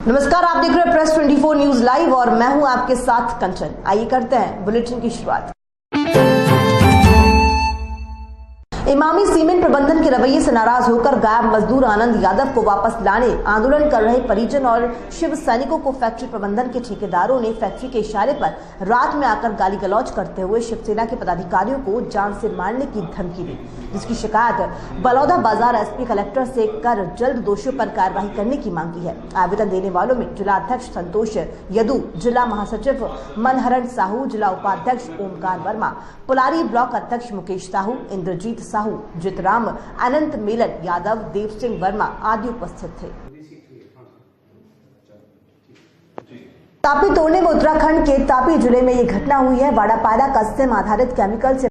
नमस्कार, आप देख रहे हैं प्रेस 24 न्यूज लाइव और मैं हूं आपके साथ कंचन। आइए करते हैं बुलेटिन की शुरुआत। इमामी सीमेंट प्रबंधन के रवैये से नाराज होकर गायब मजदूर आनंद यादव को वापस लाने आंदोलन कर रहे परिजन और शिव सैनिकों को फैक्ट्री प्रबंधन के ठेकेदारों ने फैक्ट्री के इशारे पर रात में आकर गाली गलौज करते हुए शिवसेना के पदाधिकारियों को जान से मारने की धमकी दी, जिसकी शिकायत बलौदा बाजार एसपी कलेक्टर से कर जल्द दोषियों पर कार्रवाई करने की मांग की है। आवेदन देने वालों में जिला अध्यक्ष संतोष यदू, जिला महासचिव मनहरण साहू, जिला उपाध्यक्ष ओमकार वर्मा, पुलारी ब्लॉक अध्यक्ष मुकेश साहू, इंद्रजीत साहू, जितराम, अनंत मेलन यादव, देव सिंह वर्मा आदि उपस्थित थे। तापी तोड़ने में उत्तराखंड के तापी जिले में ये घटना हुई है। वाड़ापायला का सिम आधारित केमिकल से